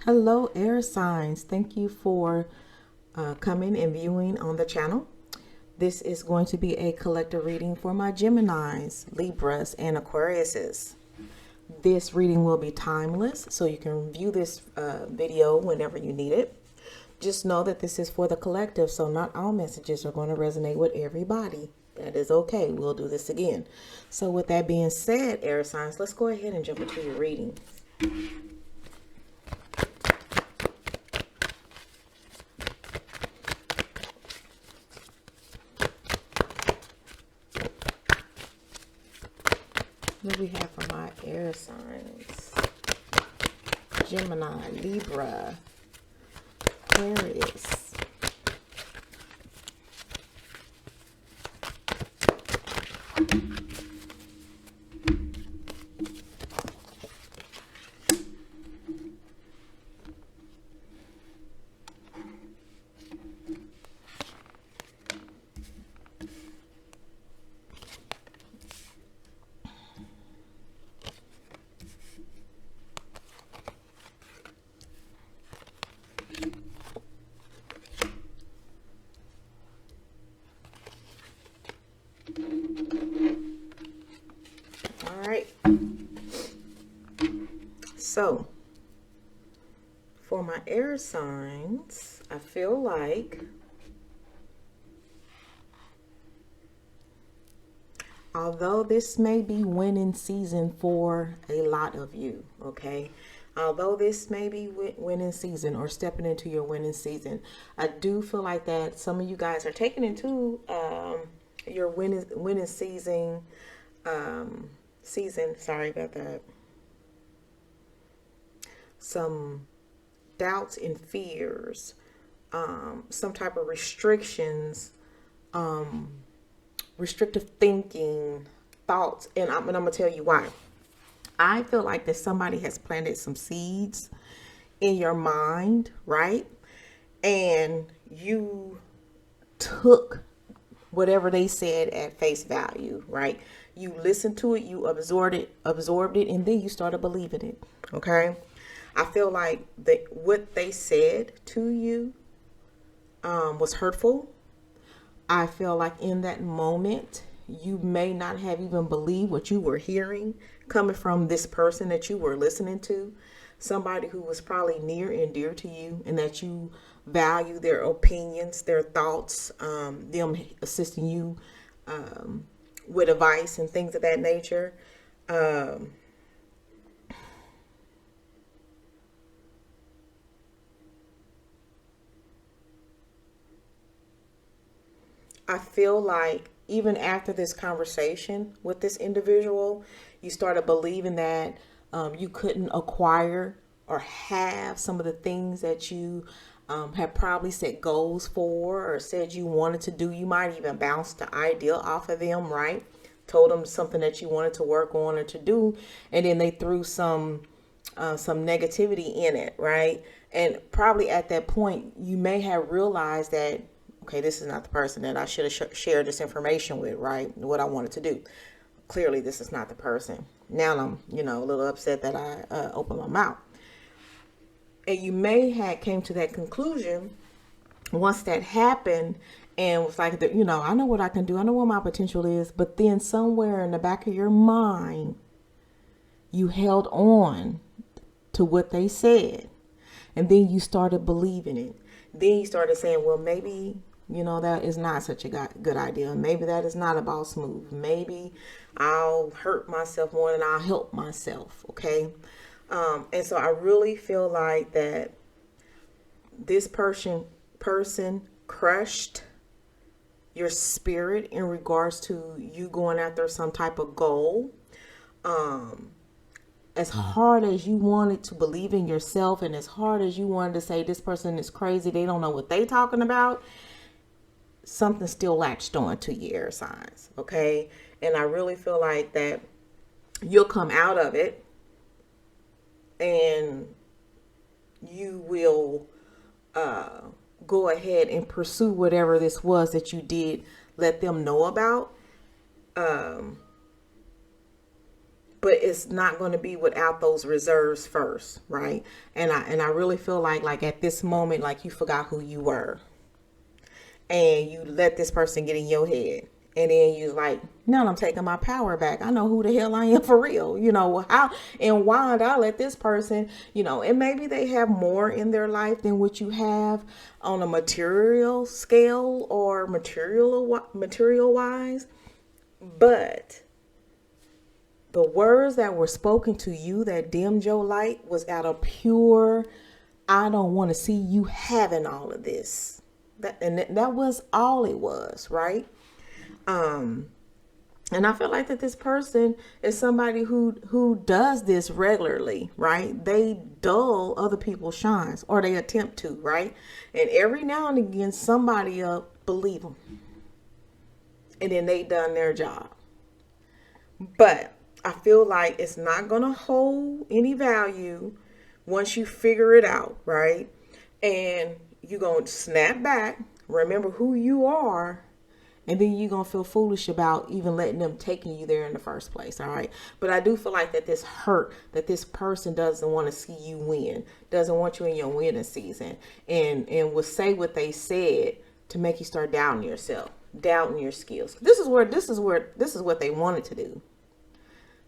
Hello, air signs. Thank you for coming and viewing on the channel. This is going to be a collective reading for my Geminis, Libras, and Aquariuses. This reading will be timeless, so you can view this video whenever you need it. Just know that this is for the collective, so not all messages are going to resonate with everybody. That is okay. We'll do this again. So with that being said, air signs, let's go ahead and jump into your reading. What do we have for my air signs? Gemini, Libra, Aquarius. So, for my air signs, I feel like although this may be winning season for a lot of you, okay? Although this may be winning season or stepping into your winning season, I do feel like that some of you guys are taking into your winning season, sorry about that. Some doubts and fears, some type of restrictions, restrictive thinking, thoughts, and I'm gonna tell you why. I feel like that somebody has planted some seeds in your mind, right? And you took whatever they said at face value, right? You listened to it, you absorbed it, and then you started believing it, okay? I feel like what they said to you was hurtful. I feel like in that moment, you may not have even believed what you were hearing coming from this person that you were listening to. Somebody who was probably near and dear to you, and that you value their opinions, their thoughts, them assisting you with advice and things of that nature. I feel like even after this conversation with this individual, you started believing that you couldn't acquire or have some of the things that you had probably set goals for or said you wanted to do. You might even bounce the idea off of them, right? Told them something that you wanted to work on or to do, and then they threw some negativity in it, right? And probably at that point, you may have realized that, okay, this is not the person that I should have shared this information with, right? What I wanted to do. Clearly, this is not the person. Now I'm, a little upset that I opened my mouth. And you may have came to that conclusion once that happened and was like, I know what I can do. I know what my potential is. But then somewhere in the back of your mind, you held on to what they said. And then you started believing it. Then you started saying, well, maybe that is not such a good idea. Maybe that is not a boss move. Maybe I'll hurt myself more than I'll help myself. Okay. And so I really feel like that this person crushed your spirit in regards to you going after some type of goal. As hard as you wanted to believe in yourself and as hard as you wanted to say this person is crazy, they don't know what they talking about, something still latched on to your air signs, okay? And I really feel like that you'll come out of it and you will go ahead and pursue whatever this was that you did let them know about. but it's not going to be without those reserves first, right? And I really feel like at this moment, like you forgot who you were, and you let this person get in your head, and then you like, no, I'm taking my power back. I know who the hell I am for real. How and why did I let this person, and maybe they have more in their life than what you have on a material scale or material wise, but the words that were spoken to you that dimmed your light was out of pure, I don't want to see you having all of this. That was all it was, right? And I feel like that this person is somebody who does this regularly, right? They dull other people's shines, or they attempt to, right? And every now and again, somebody believe them, and then they done their job. But I feel like it's not going to hold any value once you figure it out, right? And you're going to snap back, remember who you are, and then you're going to feel foolish about even letting them taking you there in the first place, all right? But I do feel like that this hurt, that this person doesn't want to see you win, doesn't want you in your winning season, and will say what they said to make you start doubting yourself, doubting your skills. This is what they wanted to do.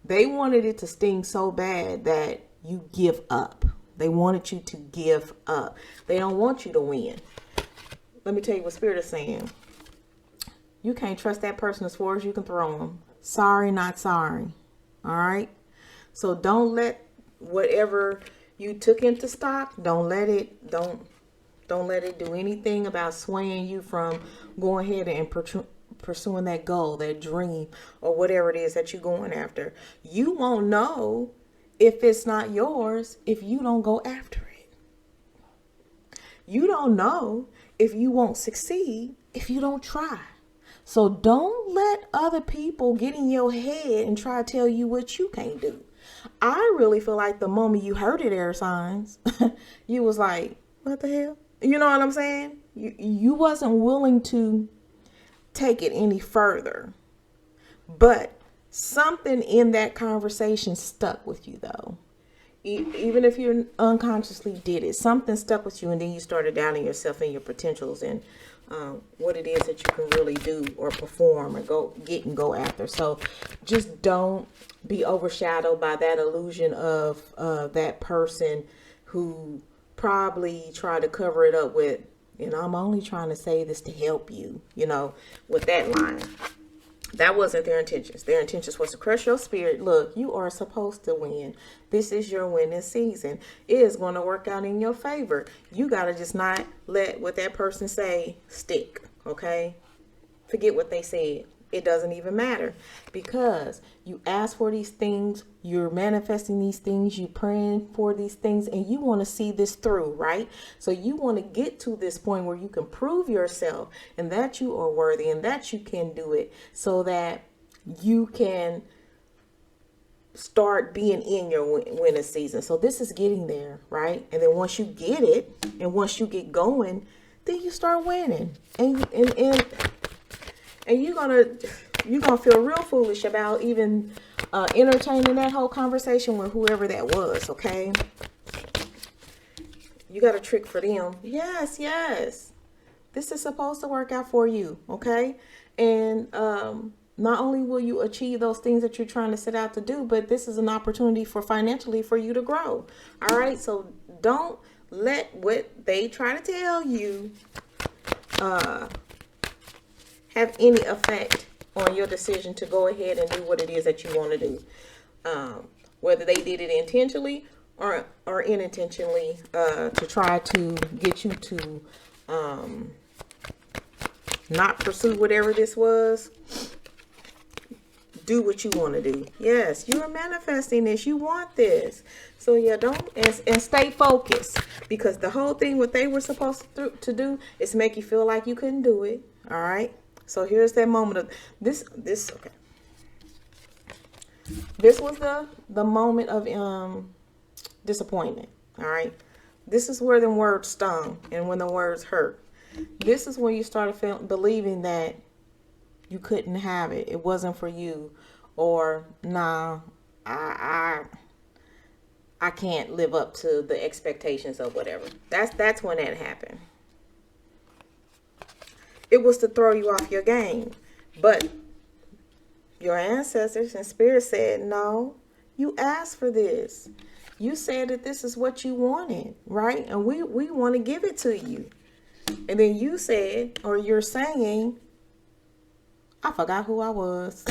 They wanted it to sting so bad that you give up. They wanted you to give up. They don't want you to win. Let me tell you what Spirit is saying. You can't trust that person as far as you can throw them. Sorry, not sorry. All right. So don't let whatever you took into stock, don't let it do anything about swaying you from going ahead and pursuing that goal, that dream, or whatever it is that you're going after. You won't know if it's not yours if you don't go after it. You don't know if you won't succeed if you don't try. So don't let other people get in your head and try to tell you what you can't do. I really feel like the moment you heard it, air signs, you was like, what the hell? You know what I'm saying? You wasn't willing to take it any further. But something in that conversation stuck with you, though. Even if you unconsciously did it, something stuck with you, and then you started doubting yourself and your potentials and what it is that you can really do or perform or go after. So just don't be overshadowed by that illusion of that person who probably tried to cover it up with, I'm only trying to say this to help you, with that line. That wasn't their intentions. Their intentions was to crush your spirit. Look, you are supposed to win. This is your winning season. It is going to work out in your favor. You got to just not let what that person say stick. Okay? Forget what they said. It doesn't even matter, because you ask for these things, you're manifesting these things, you praying for these things, and you want to see this through, right? So you want to get to this point where you can prove yourself and that you are worthy and that you can do it, so that you can start being in your winning season. So this is getting there, right? And then once you get it and once you get going, then you start winning, and you're gonna feel real foolish about even entertaining that whole conversation with whoever that was. Okay, you got a trick for them. Yes, this is supposed to work out for you. Okay, and not only will you achieve those things that you're trying to set out to do, but this is an opportunity financially for you to grow. All right, so don't let what they try to tell you have any effect on your decision to go ahead and do what it is that you want to do. Whether they did it intentionally or unintentionally, to try to get you to not pursue whatever this was. Do what you want to do. Yes, you are manifesting this. You want this. So yeah, and stay focused, because the whole thing what they were supposed to do is make you feel like you couldn't do it. All right. So here's that moment of this. Okay. This was the moment of disappointment. All right. This is where the words stung and when the words hurt. This is when you started believing that you couldn't have it. It wasn't for you, or nah, I I can't live up to the expectations of whatever. That's when that happened. It was to throw you off your game. But your ancestors and spirit said, no, you asked for this. You said that this is what you wanted, right? And we want to give it to you. And then you said, or you're saying, I forgot who I was.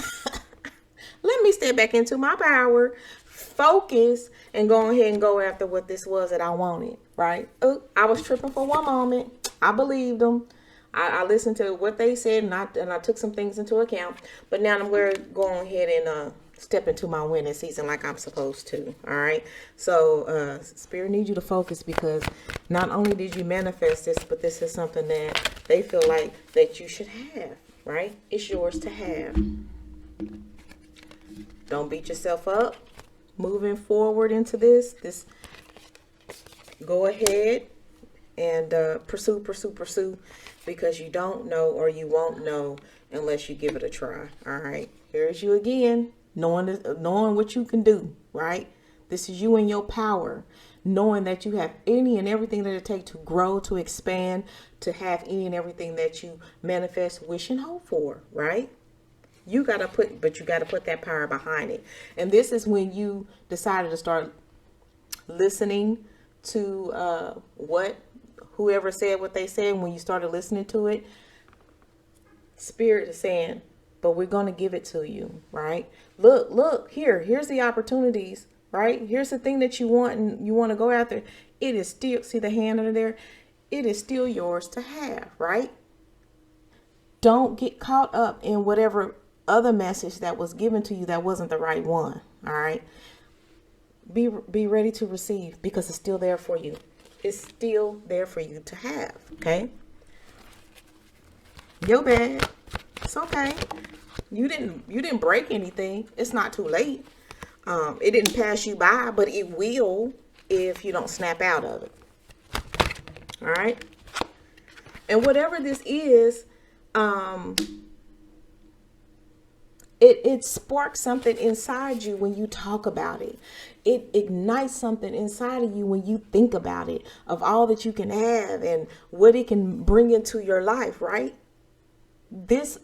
Let me step back into my power, focus, and go ahead and go after what this was that I wanted, right? Oh, I was tripping for one moment. I believed them. I listened to what they said, and I took some things into account. But now I'm going to go ahead and step into my winning season like I'm supposed to. All right. So Spirit needs you to focus, because not only did you manifest this, but this is something that they feel like that you should have. Right? It's yours to have. Don't beat yourself up. Moving forward into this, go ahead and pursue, because you don't know, or you won't know unless you give it a try. All right. Here's you again, knowing what you can do, right? This is you in your power, knowing that you have any and everything that it takes to grow, to expand, to have any and everything that you manifest, wish, and hope for, right? You got to put that power behind it. And this is when you decided to start listening to whoever said what they said. When you started listening to it, Spirit is saying, but we're going to give it to you, right? Look, here's the opportunities, right? Here's the thing that you want, and you want to go after. It is still, see the hand under there? It is still yours to have, right? Don't get caught up in whatever other message that was given to you that wasn't the right one. All right. Be ready to receive, because it's still there for you. It's still there for you to have. Okay. Your bad. It's okay. You didn't break anything. It's not too late. It didn't pass you by, but it will if you don't snap out of it. All right. And whatever this is, it sparks something inside you when you talk about it. It ignites something inside of you when you think about it, of all that you can have and what it can bring into your life, right? This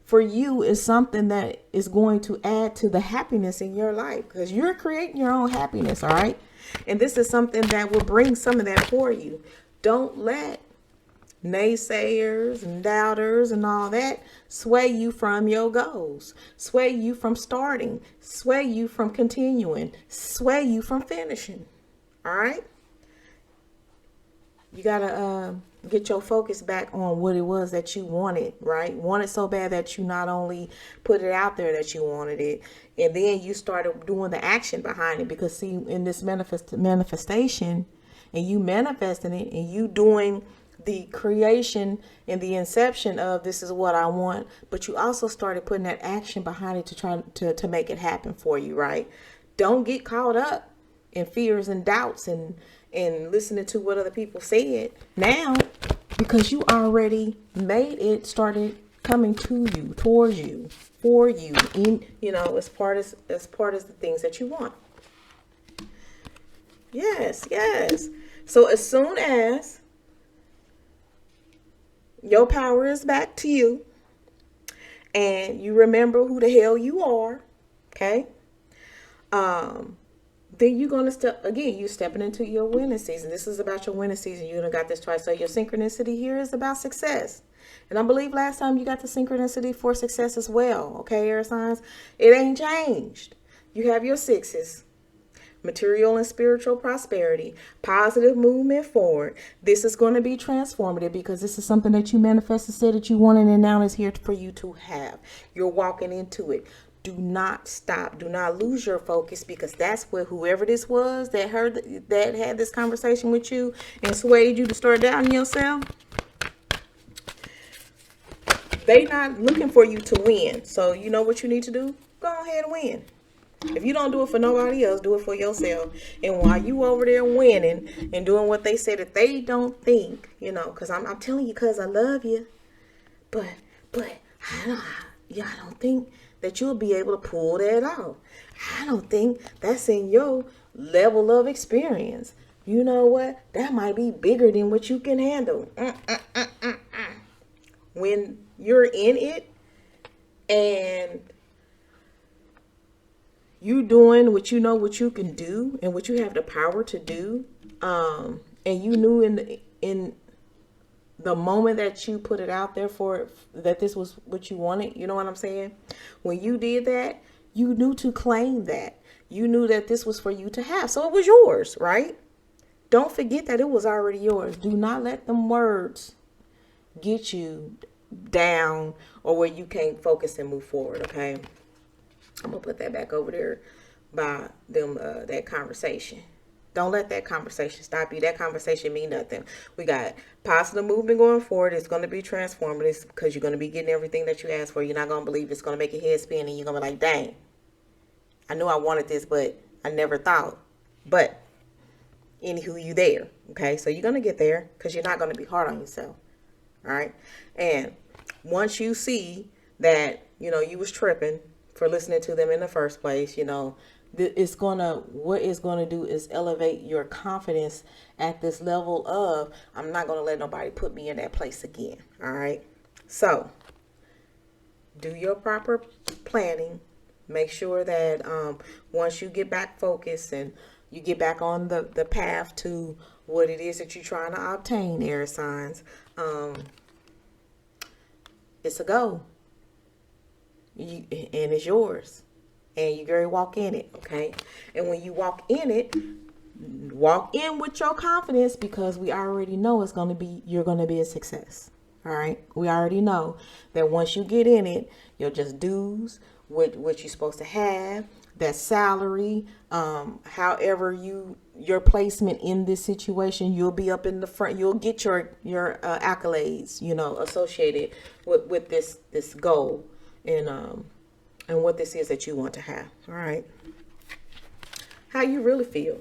for you is something that is going to add to the happiness in your life, because you're creating your own happiness, all right? And this is something that will bring some of that for you. Don't let naysayers and doubters and all that sway you from your goals, sway you from starting, sway you from continuing, sway you from finishing. All right. You got to get your focus back on what it was that you wanted, right? Wanted so bad that you not only put it out there that you wanted it, and then you started doing the action behind it, because see, in this manifestation, and you manifesting it, and you doing the creation and the inception of this is what I want, but you also started putting that action behind it to try to make it happen for you, right? Don't get caught up in fears and doubts and listening to what other people said now, because you already made it, started coming to you, towards you, for you, in, as part of the things that you want. Yes. So as soon as your power is back to you, and you remember who the hell you are, okay? Then you're going to you're stepping into your winning season. This is about your winning season. You done got this twice. So your synchronicity here is about success. And I believe last time you got the synchronicity for success as well. Okay, air signs? It ain't changed. You have your sixes. Material and spiritual prosperity, positive movement forward. This is going to be transformative, because this is something that you manifested, said that you wanted, and now is here for you to have. You're walking into it. Do not stop. Do not lose your focus, because that's what whoever this was that had this conversation with you and swayed you to start doubting yourself, they not looking for you to win. So you know what you need to do? Go ahead and win. If you don't do it for nobody else, do it for yourself. And while you over there winning and doing what they say that they don't think, because I'm telling you, because I love you, but I don't think that you'll be able to pull that off. I don't think that's in your level of experience. You know what? That might be bigger than what you can handle. When you're in it and you doing what you know what you can do and what you have the power to do, and you knew in the moment that you put it out there for that this was what you wanted, you know what I'm saying? When you did that, you knew to claim that. You knew that this was for you to have. So it was yours, right? Don't forget that it was already yours. Do not let them words get you down or where you can't focus and move forward, okay? I'm going to put that back over there by them, that conversation. Don't let that conversation stop you. That conversation mean nothing. We got positive movement going forward. It's going to be transformative because you're going to be getting everything that you asked for. You're not going to believe it's going to make your head spin and you're going to be like, dang, I knew I wanted this, but I never thought. But anywho, you there. Okay, so you're going to get there because you're not going to be hard on yourself. All right. And once you see that, you know, you was tripping for listening to them in the first place, you know, what it's going to do is elevate your confidence at this level of, I'm not going to let nobody put me in that place again. All right. So do your proper planning. Make sure that once you get back focused and you get back on the path to what it is that you're trying to obtain, air signs, it's a go. And it's yours. And you gotta walk in it, okay? And when you walk in it, walk in with your confidence because we already know you're gonna be a success. All right. We already know that once you get in it, your just dues, what you're supposed to have, that salary, however your placement in this situation, you'll be up in the front. You'll get your accolades, you know, associated with this goal and what this is that you want to have. All right. How you really feel.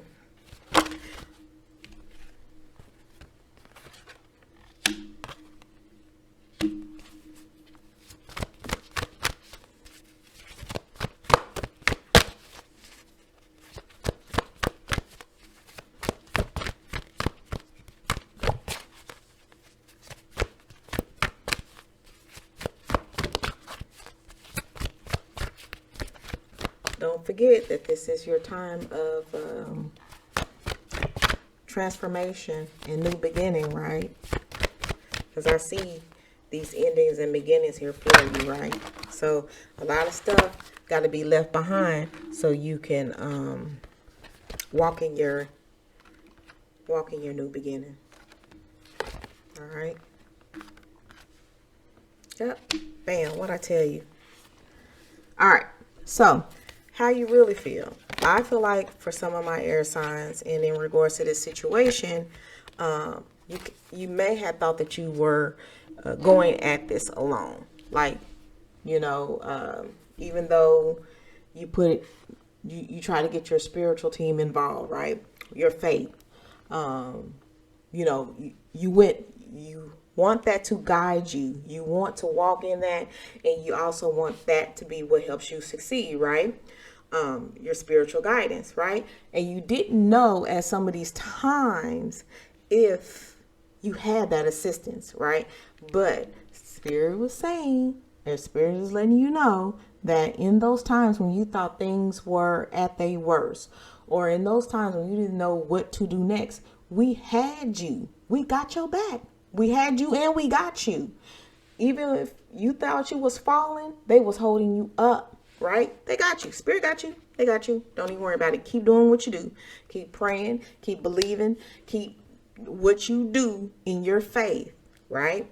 Don't forget that this is your time of transformation and new beginning, right? Because I see these endings and beginnings here for you, right? So a lot of stuff got to be left behind so you can walk in your new beginning. All right. Yep. Bam. What I tell you. All right. So how you really feel. I feel like for some of my air signs and in regards to this situation, you may have thought that you were going at this alone. Like, you know, even though you you try to get your spiritual team involved, right? Your faith. You know, you want that to guide you. You want to walk in that, and you also want that to be what helps you succeed, right? Your spiritual guidance, right? And you didn't know at some of these times if you had that assistance, right? But Spirit was saying, their Spirit is letting you know that in those times when you thought things were at their worst, or in those times when you didn't know what to do next, we had you. We got your back. We had you and we got you. Even if you thought you was falling, they was holding you up. Right? They got you. Spirit got you. They got you. Don't even worry about it. Keep doing what you do. Keep praying. Keep believing. Keep what you do in your faith. Right?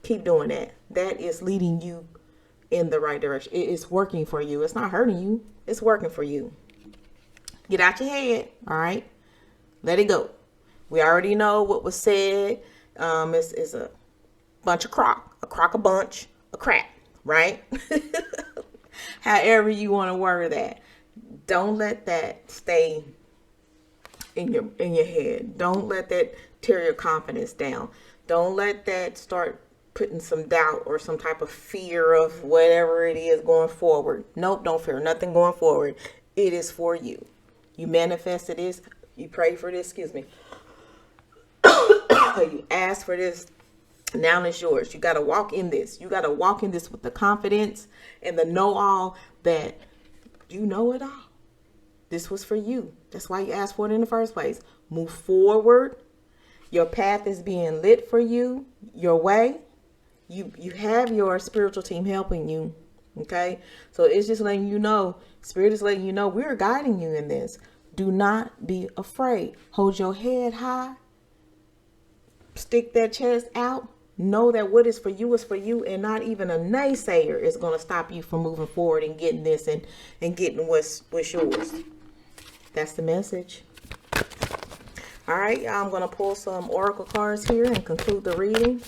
Keep doing that. That is leading you in the right direction. It is working for you. It's not hurting you. It's working for you. Get out your head. All right? Let it go. We already know what was said. It's a bunch of crock. A crock a bunch. A crack. Right? However you want to word that. Don't let that stay in your head. Don't let that tear your confidence down. Don't let that start putting some doubt or some type of fear of whatever it is going forward. Nope, don't fear nothing going forward. it is for you. You manifested this. You prayed for this. Excuse me. You asked for this. Now it's yours. You got to walk in this. You got to walk in this with the confidence and the know-all that you know it all. This was for you. That's why you asked for it in the first place. Move forward. Your path is being lit for you. Your way. You have your spiritual team helping you. Okay? So it's just letting you know. Spirit is letting you know we're guiding you in this. Do not be afraid. Hold your head high. Stick that chest out. Know that what is for you is for you, and not even a naysayer is going to stop you from moving forward and getting this and getting what's yours. That's the message. All right, y'all, I'm going to pull some oracle cards here and conclude the reading.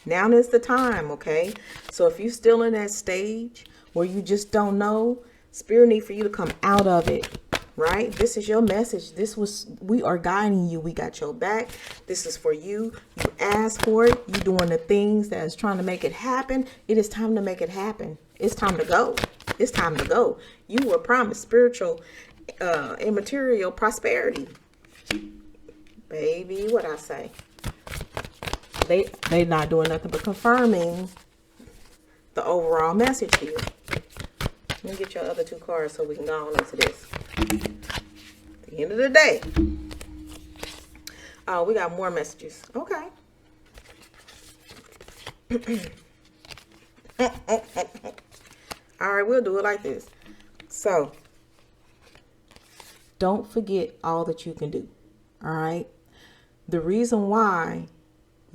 Now is the time, okay? So if you're still in that stage where you just don't know, Spirit need for you to come out of it. Right? This is your message. We are guiding you. We got your back. This is for you. You asked for it. You doing the things that is trying to make it happen. It is time to make it happen. It's time to go. It's time to go. You were promised spiritual and material prosperity. Baby, what I say? They not doing nothing but confirming the overall message here. Let me get your other two cards so we can go on into this. At the end of the day. Oh, we got more messages. Okay. All right, we'll do it like this. So, don't forget all that you can do. All right. The reason why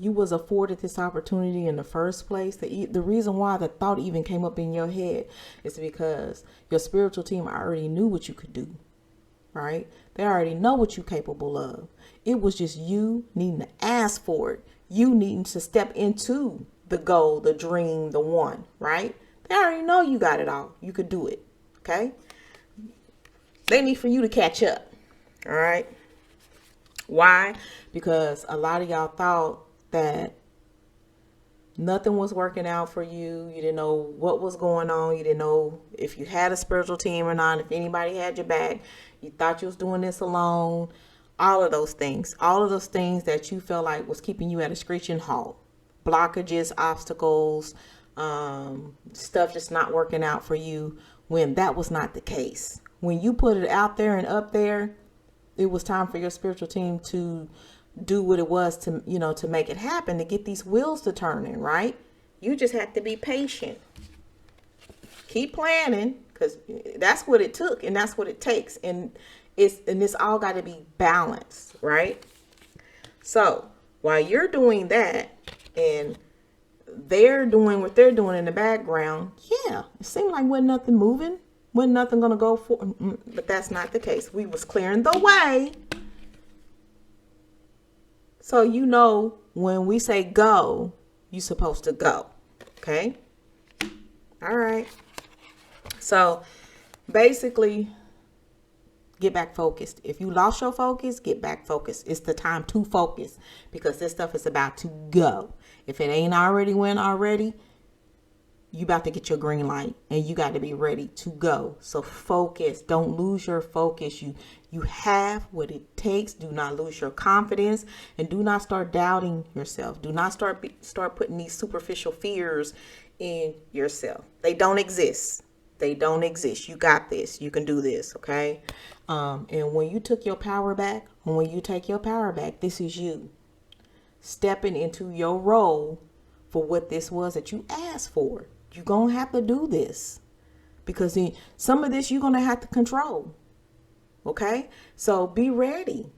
you was afforded this opportunity in the first place, the reason why the thought even came up in your head is because your spiritual team already knew what you could do, right? They already know what you're capable of. It was just you needing to ask for it. You needing to step into the goal, the dream, the one, right? They already know you got it all. You could do it, okay? They need for you to catch up, all right? Why? Because a lot of y'all thought that nothing was working out for you. You didn't know what was going on. You didn't know if you had a spiritual team or not, if anybody had your back. You thought you was doing this alone. All of those things that you felt like was keeping you at a screeching halt. Blockages, obstacles, stuff just not working out for you, when that was not the case. When you put it out there and up there, it was time for your spiritual team to do what it was to, to make it happen, to get these wheels to turning, right? You just have to be patient. Keep planning, because that's what it took and that's what it takes. And it's all got to be balanced, right? So while you're doing that and they're doing what they're doing in the background, yeah, it seemed like wasn't nothing moving, wasn't nothing going to go for, but that's not the case. We was clearing the way. So when we say go, you're supposed to go. Okay? All right. So basically, get back focused. If you lost your focus, get back focused. It's the time to focus, because this stuff is about to go. If it ain't already went already, you about to get your green light and you got to be ready to go. So focus. Don't lose your focus. You have what it takes. Do not lose your confidence, and do not start doubting yourself. Do not start putting these superficial fears in yourself. They don't exist. They don't exist. You got this. You can do this. Okay. And when you took your power back, when you take your power back, this is you stepping into your role for what this was that you asked for. You're going to have to do this, because some of this you're going to have to control. Okay. So be ready.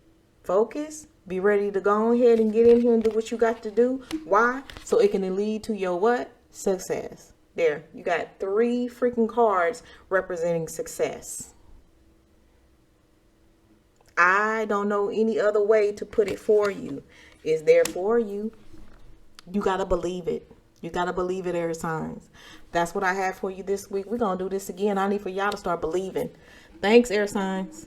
Focus. Be ready to go ahead and get in here and do what you got to do. Why? So it can lead to your what? Success. There. You got 3 freaking cards representing success. I don't know any other way to put it for you. It's there for you. You got to believe it. You got to believe it, air signs. That's what I have for you this week. We're going to do this again. I need for y'all to start believing. Thanks, air signs.